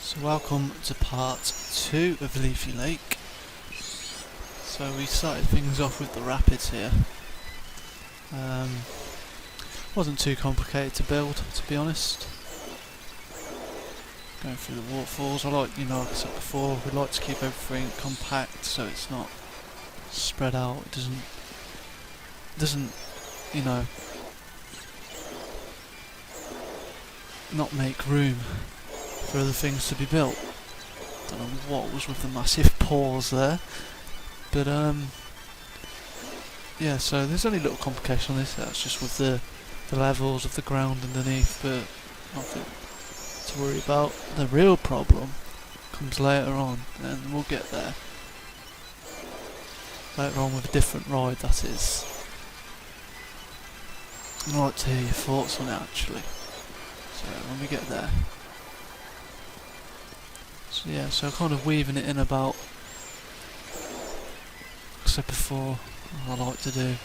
So welcome to part 2 of Leafy Lake. So we started things off with the rapids here. Wasn't too complicated to build, to be honest. Going through the waterfalls, like I said before, we like to keep everything compact so it's not spread out. It doesn't not make room for other things to be built. Don't know what was with the massive pause there, but yeah. So there's only a little complication on this. That's just with the levels of the ground underneath, but nothing to worry about. The real problem comes later on, and we'll get there. Later on with a different ride, that is. I'd like to hear your thoughts on it actually. So when we get there. So yeah, so kind of weaving it in about, like I said before, what I like to do.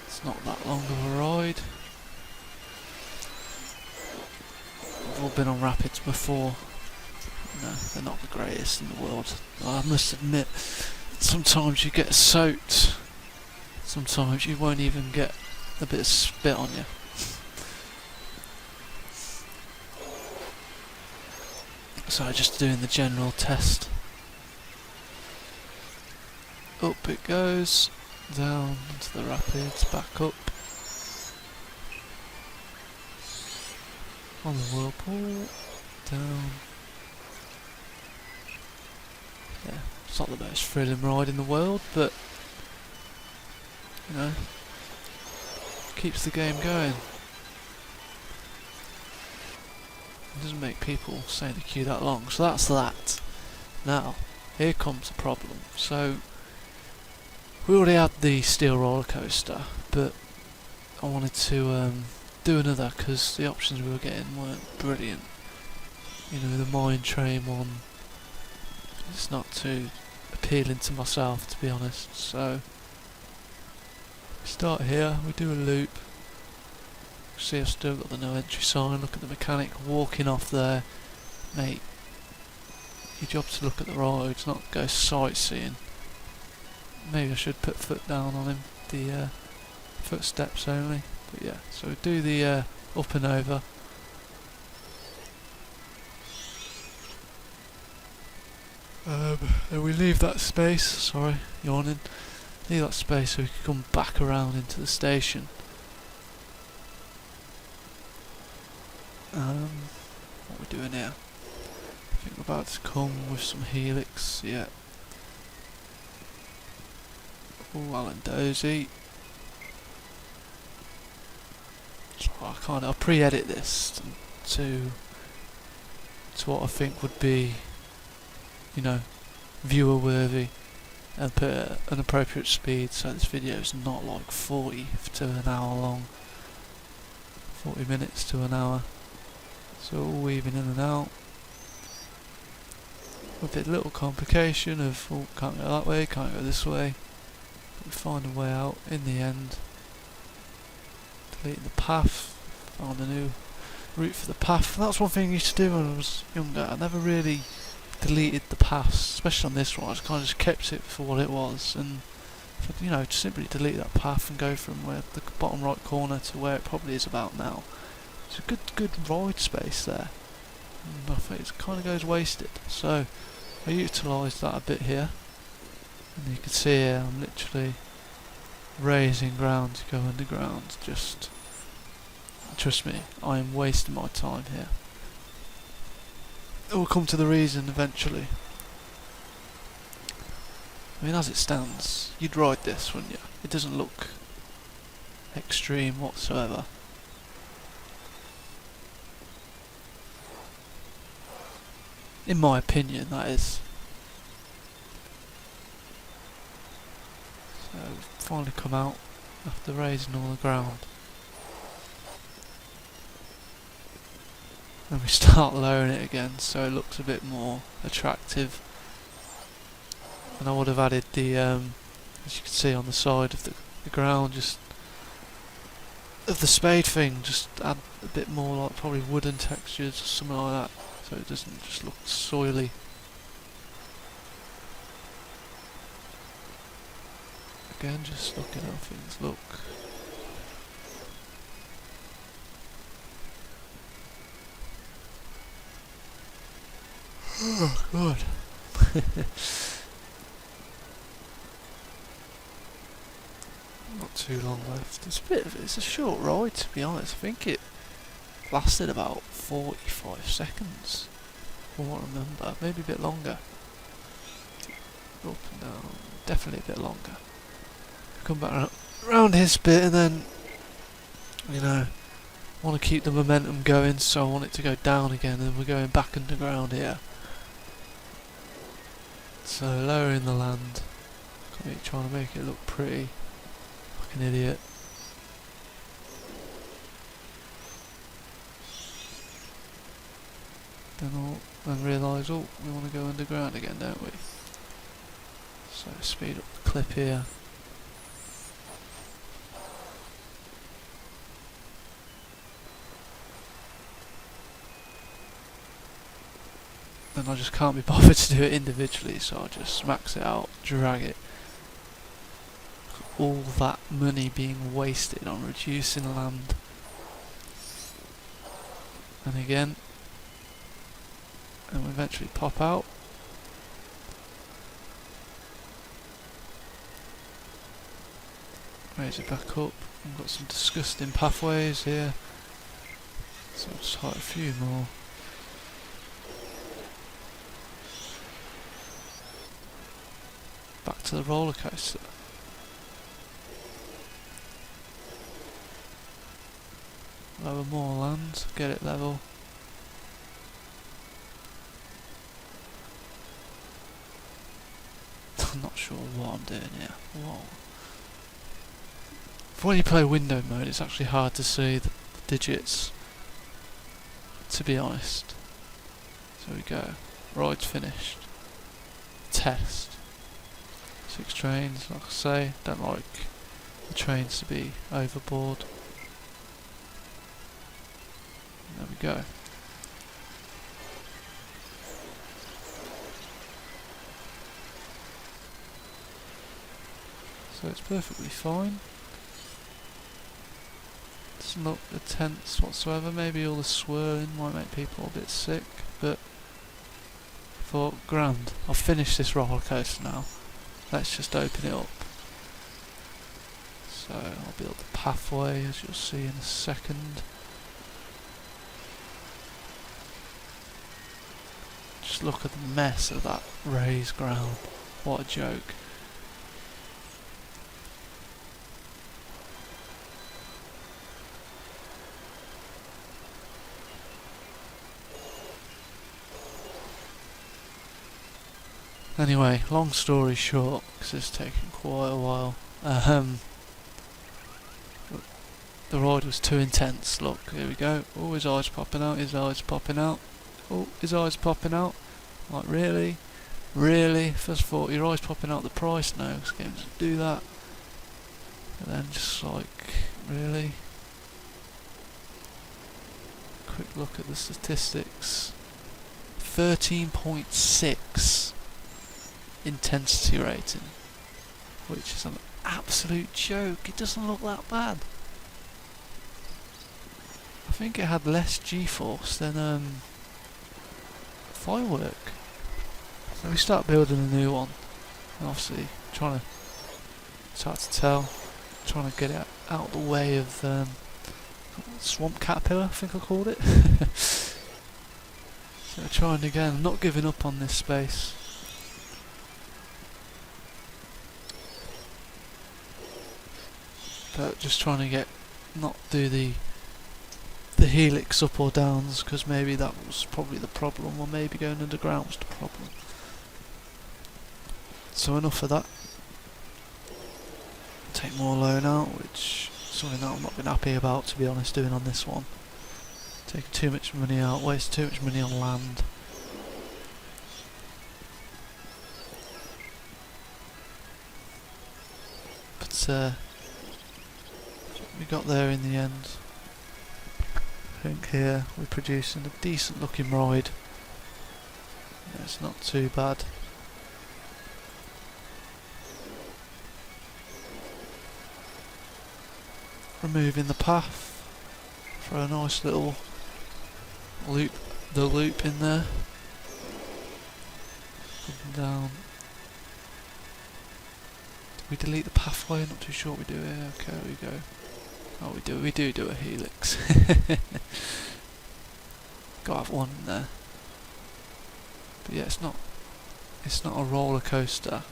It's not that long of a ride. We've all been on rapids before. They're not the greatest in the world. I must admit, sometimes you get soaked. Sometimes you won't even get a bit of spit on you. So just doing the general test. Up it goes, down into the rapids, back up. On the whirlpool, down. Yeah, it's not the most thrilling ride in the world, but keeps the game going. It doesn't make people stay in the queue that long, so that's that. Now, here comes the problem. So, we already had the steel roller coaster, but I wanted to do another because the options we were getting weren't brilliant. The mine train one, it's not too appealing to myself, to be honest. So, we start here, we do a loop. See, I've still got the no entry sign. Look at the mechanic walking off there. Mate, your job's to look at the roads, not go sightseeing. Maybe I should put foot down on him, the footsteps only. But yeah, so we do the up and over. And we leave that space, sorry, yawning. Leave that space so we can come back around into the station. What we're doing here? I think we're about to come with some helix, yeah. Oh, Alan Dozy. So I pre-edit this to what I think would be, viewer worthy, and put an appropriate speed so this video is not like 40 to an hour long. 40 minutes to an hour. So all weaving in and out. With a little complication of, can't go that way, can't go this way. But we find a way out in the end. Deleting the path, found a new route for the path. And that's one thing I used to do when I was younger. I never really deleted the paths, especially on this one. I kind of just kept it for what it was. And just simply delete that path and go from where the bottom right corner to where it probably is about now. It's a good ride space there. I think it kind of goes wasted. So I utilised that a bit here. And you can see here I'm literally raising ground to go underground. Just trust me, I am wasting my time here. It will come to the reason eventually. I mean, as it stands, you'd ride this, wouldn't you? It doesn't look extreme whatsoever. In my opinion, that is. So, finally come out after raising all the ground. And we start lowering it again so it looks a bit more attractive. And I would have added the, as you can see on the side of the ground, just of the spade thing, just add a bit more like probably wooden textures or something like that, so it doesn't just look soily. Again, just looking how things look. Oh god. Not too long left. It's a short ride, to be honest. I think it lasted about 45 seconds from what I remember, maybe a bit longer. Up and down, definitely a bit longer. Come back around this bit and then, you know, want to keep the momentum going, so I want it to go down again, and we're going back underground here. So lowering the land, trying to make it look pretty, like an idiot. Then realise, oh, we want to go underground again, don't we? So speed up the clip here. Then I just can't be bothered to do it individually, so I'll just max it out, drag it. All that money being wasted on reducing land. And again, and we eventually pop out. Raise it back up. We've got some disgusting pathways here, so I'll just hide a few more. Back to the roller coaster. Lower more land, get it level. I'm not sure what I'm doing here. Whoa. When you play window mode, it's actually hard to see the digits, to be honest. So we go. Ride's finished. Test. 6 trains, like I say. Don't like the trains to be overboard. There we go. So it's perfectly fine. Doesn't look tense whatsoever. Maybe all the swirling might make people a bit sick, but I thought, grand. I've finished this roller coaster now. Let's just open it up. So I'll build the pathway, as you'll see in a second. Just look at the mess of that raised ground. What a joke. Anyway, long story short, because it's taken quite a while, the ride was too intense. Look, here we go. Oh, his eyes popping out, his eyes popping out. Oh, his eyes popping out. Like, really? Really? First thought, your eyes popping out the price now, because games do that. And then just like, really? Quick look at the statistics. 13.6 intensity rating, which is an absolute joke. It doesn't look that bad. I think it had less G-force than Firework. So we start building a new one. And obviously, it's hard to tell. Trying to get it out of the way of Swamp Caterpillar, I think I called it. So trying again, not giving up on this space. But just trying to not do the helix up or downs, because maybe that was probably the problem, or maybe going underground was the problem. So enough of that. Take more loan out, which is something that I'm not been happy about, to be honest, doing on this one. Taking too much money out, waste too much money on land. But we got there in the end. I think here we're producing a decent looking ride. Yeah, it's not too bad. Removing the path for a nice little loop, the loop in there. Up and down. Did we delete the pathway? I'm not too sure what we do here. Okay, there we go. Oh, we do a helix. Gotta have one in there. But yeah, it's not a roller coaster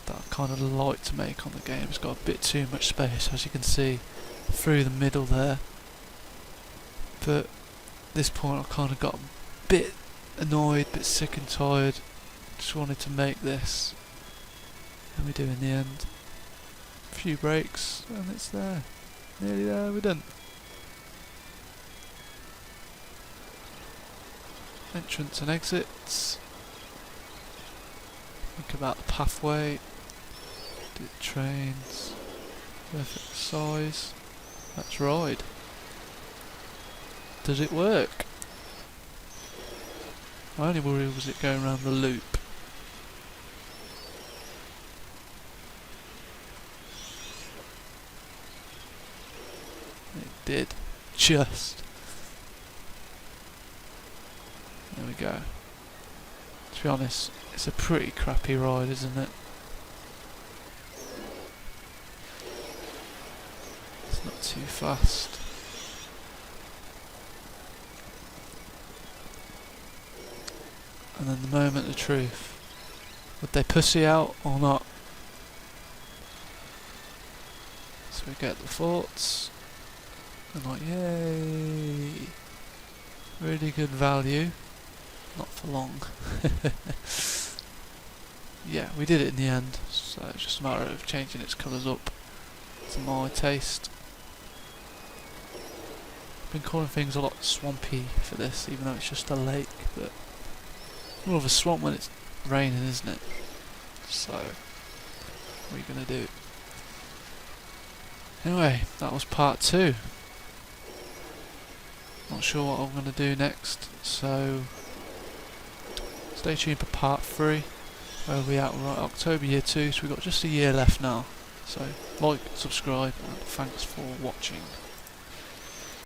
that I kind of like to make on the game. It's got a bit too much space, as you can see through the middle there. But at this point I kind of got a bit annoyed, a bit sick and tired. Just wanted to make this, and we do in the end. A few breaks and it's there. Nearly there, we're done. Entrance and exits. Think about the pathway. Do the trains. Perfect size. Let's ride. Does it work? My only worry was it going around the loop. It did. Just. There we go. To be honest, it's a pretty crappy ride, isn't it? It's not too fast. And then the moment of truth. Would they pussy out or not? So we get the forts. And like, yay! Really good value. Not for long. Yeah, we did it in the end, so it's just a matter of changing its colours up to my taste. I've been calling things a lot swampy for this, even though it's just a lake, but more of a swamp when it's raining, isn't it? So, what are you going to do? Anyway, that was part 2. Not sure what I'm going to do next, so stay tuned for part 3, where we'll be out right October year 2, so we've got just a year left now. So like, subscribe, and thanks for watching.